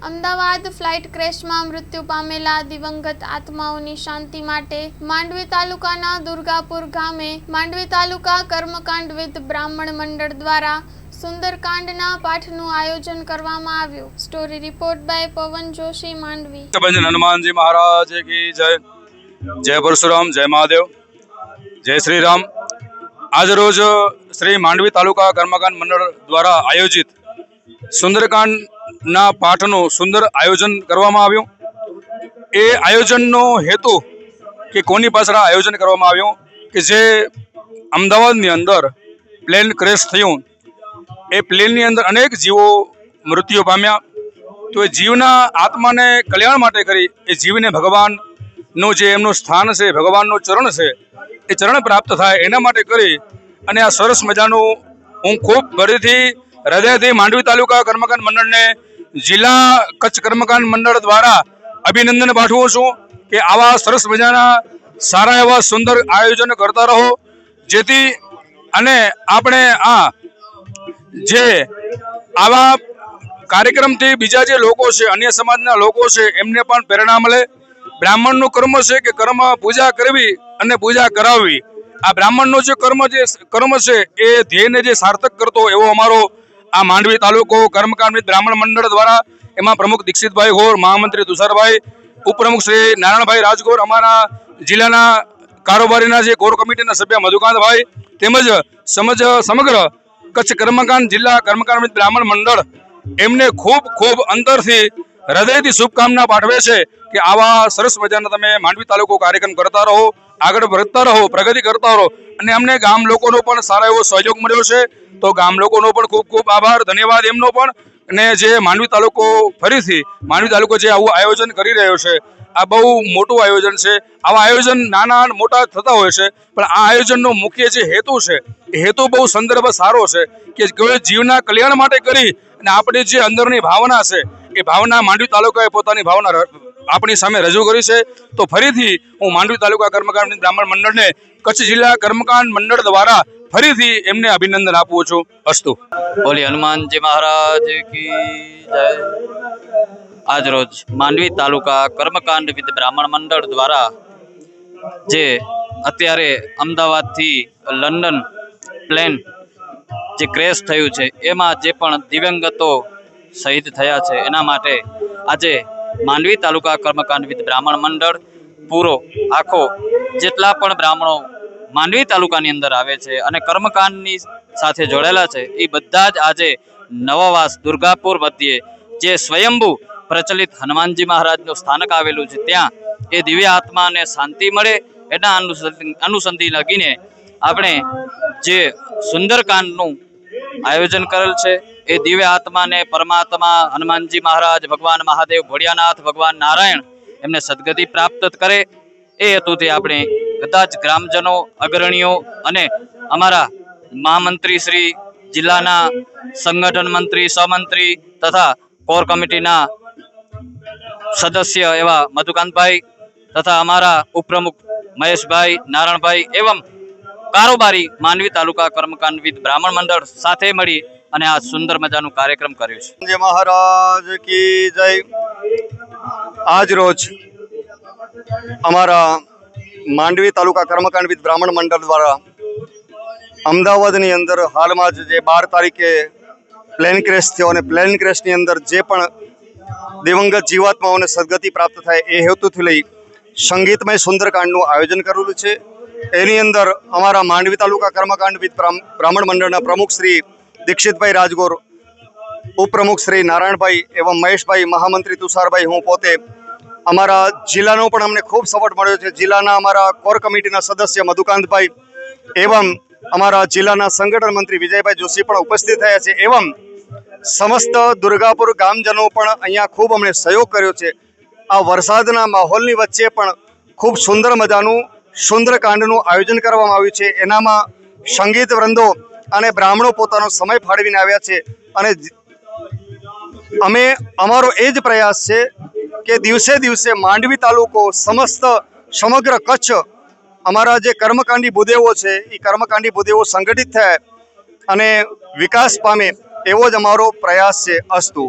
Ahmedabad flight ક્રેશમાં મૃત્યુ પામેલા દિવંગત આત્માઓની શાંતિ માટે માંડવી તાલુકાના દુર્ગાપુર ગામે માંડવી તાલુકા કર્મકાંડ વિદ બ્રાહ્મણ મંડળ દ્વારા સુંદરકાંડના પાઠનું આયોજન કરવામાં આવ્યું। સ્ટોરી રિપોર્ટ બાય પવન જોશી, માંડવી। ભજન હનુમાનજી महाराज की जय। जय परशुराम, जय महादेव, जय श्री राम। आज रोज श्री માંડવી તાલુકા કર્મકાંડ મંડળ દ્વારા આયોજિત સુંદરકાંડના પાઠનું સુંદર આયોજન કરવામાં આવ્યું। એ આયોજનનો હેતુ કે કોની પાછળ આયોજન કરવામાં આવ્યું કે જે અમદાવાદની અંદર પ્લેન ક્રેશ થયું, એ પ્લેનની અંદર અનેક જીવો મૃત્યુ પામ્યા। તો એ જીવના આત્માને કલ્યાણ માટે કરી એ જીવને ભગવાનનું જે એમનું સ્થાન છે, ભગવાનનું ચરણ છે, એ ચરણ પ્રાપ્ત થાય એના માટે કરી અને આ સરસ મજાનું હું ખૂબ ફરીથી હૃદયથી માંડવી તાલુકા કર્મકાંડ મંડળને જિલ્લા કચ્છ કર્મકાંડ મંડળ દ્વારા અભિનંદન પાઠવું છું કે આવા સરસ મજાના સારા એવા સુંદર આયોજન કરતા રહો, જેથી અને આપણે આ જે આવા કાર્યક્રમથી બીજા જે લોકો છે, અન્ય સમાજના લોકો છે, એમને પણ પ્રેરણા મળે। બ્રાહ્મણનું કર્મ છે કે કર્મ પૂજા કરવી અને પૂજા કરાવવી। આ બ્રાહ્મણનો જે કર્મ છે એ ધ્યેયને જે સાર્થક કરતો એવો અમારો આ માંડવી તાલુકો કર્મકાંડ બ્રાહ્મણ મંડળ દ્વારા એમાં પ્રમુખ દીક્ષિતભાઈ ગોર, મહામંત્રી તુષારભાઈ, ઉપપ્રમુખ શ્રી નારાયણભાઈ રાજગોર, અમારા જિલ્લાના કારોબારીના જે કોર કમિટીના સભ્ય મધુકાંતભાઈ, તેમજ સમગ્ર કચ્છ કર્મકાંડ જિલ્લા કર્મકાંડ બ્રાહ્મણ મંડળ એમને ખૂબ ખૂબ અંતરથી હૃદયથી શુભકામના પાઠવે છે કે આવા સરસ મજાના તમે માંડવી તાલુકો કાર્યક્રમ કરતા રહો, આગળ વધતા રહો, પ્રગતિ કરતા રહો। અને અમને ગામ લોકોનો પણ સારો એવો સહયોગ મળ્યો છે, તો ગામ લોકોનો પણ ખૂબ ખૂબ આભાર, ધન્યવાદ એમનો પણ। અને જે માંડવી તાલુકો ફરીથી માંડવી તાલુકો જે આવું આયોજન કરી રહ્યો છે, આ બહુ મોટું આયોજન છે। આવા આયોજન નાના મોટા થતા હોય છે, પણ આ આયોજનનો મુખ્ય જે હેતુ છે એ હેતુ બહુ સંદર્ભ સારો છે કે કોઈ જીવના કલ્યાણ માટે કરી અને આપણી જે અંદરની ભાવના છે એ ભાવના માંડવી તાલુકાએ પોતાની ભાવના આપણી સામે રજૂ કરી છે। તો ફરીથી હું માંડવી તાલુકા કર્મકાંડ બ્રાહ્મણ મંડળને કચ્છ જિલ્લા કર્મકાંડ મંડળ દ્વારા ફરીથી એમને અભિનંદન આપું છું। અસ્તુ। બોલી હનુમાનજી મહારાજ કી જય। આજ રોજ માંડવી તાલુકા કર્મકાંડ વિદ બ્રાહ્મણ મંડળ દ્વારા જે અત્યારે અમદાવાદથી લંડન પ્લેન જે ક્રેશ થયું છે એમાં જે પણ દિવંગતો શહીદ થયા છે એના માટે આજે માંડવી તાલુકા કર્મકાંડ વિદ બ્રાહ્મણ મંડળ પૂરો આખો જેટલા પણ બ્રાહ્મણો માંડવી તાલુકાની અંદર આવે છે અને કર્મકાંડની સાથે જોડાયેલા છે એ બધા જ આજે નવાવાસ દુર્ગાપુર મધ્યે જે સ્વયંભૂ પ્રચલિત હનુમાનજી મહારાજનું સ્થાનક આવેલું છે ત્યાં એ દિવ્ય આત્માને શાંતિ મળે એના અનુસંધી લગીને આપણે જે સુંદરકાંડનું આયોજન કરેલ છે એ દિવ્ય આત્માને પરમાત્મા હનુમાનજી મહારાજ, ભગવાન મહાદેવ, ભોળિયાનાથ, ભગવાન નારાયણ એમને સદગતિ પ્રાપ્ત કરે એ હેતુથી આપણે બધા જ ગ્રામજનો, અગ્રણીઓ અને અમારા મહામંત્રી શ્રી, જિલ્લાના સંગઠન મંત્રી, સહમંત્રી તથા કોર કમિટીના સદસ્ય એવા મધુકાંતભાઈ તથા અમારા ઉપપ્રમુખ મહેશભાઈ, નારાયણભાઈ એવં કારોબારી માંડવી તાલુકા કર્મકાંડ વિદ બ્રાહ્મણ મંડળ સાથે મળી અને આ સુંદર મજાનું કાર્યક્રમ કર્યું છે। જય મહારાજ કી જય। આજ રોજ અમારા માંડવી તાલુકા કર્મકાંડ વિદ બ્રાહ્મણ મંડળ દ્વારા અમદાવાદની અંદર હાલમાં જ જે 12 તારીખે પ્લેન ક્રેશ થયો અને પ્લેન ક્રેશની અંદર જે પણ દિવંગત જીવાત્માઓને સદગતિ પ્રાપ્ત થાય એ હેતુથી લઈ સંગીતમય સુંદરકાંડનું આયોજન કરેલું છે। એની અંદર અમારા માંડવી તાલુકા કર્મકાંડ વિદ બ્રાહ્મણ મંડળના પ્રમુખ શ્રી દીક્ષિતભાઈ રાજગોર, ઉપપ્રમુખ શ્રી નારાયણભાઈ એવં મહેશભાઈ, મહામંત્રી તુષારભાઈ, હું પોતે, અમારા જિલ્લાનો પણ અમને ખૂબ સપોર્ટ મળ્યો છે। જિલ્લાના અમારા કોર કમિટીના સદસ્ય મધુકાંતભાઈ એવં અમારા જિલ્લાના સંગઠન મંત્રી વિજયભાઈ જોશી પણ ઉપસ્થિત થયા છે એવં સમસ્ત દુર્ગાપુર ગામજનો પણ અહીંયા ખૂબ અમને સહયોગ કર્યો છે। આ વરસાદના માહોલની વચ્ચે પણ ખૂબ સુંદર મજાનું સુંદરકાંડનું આયોજન કરવામાં આવ્યું છે। એનામાં સંગીત વૃંદો અને બ્રાહ્મણો પોતાનો સમય ફાળવીને આવ્યા છે અને અમે અમારો એ જ પ્રયાસ છે કે દિવસે દિવસે માંડવી તાલુકો સમગ્ર કચ્છ અમારા જે કર્મકાંડી ભૂદેવો છે એ કર્મકાંડી ભૂદેવો સંગઠિત થાય અને વિકાસ પામે એવો જ અમારો પ્રયાસ છે। અસ્તુ।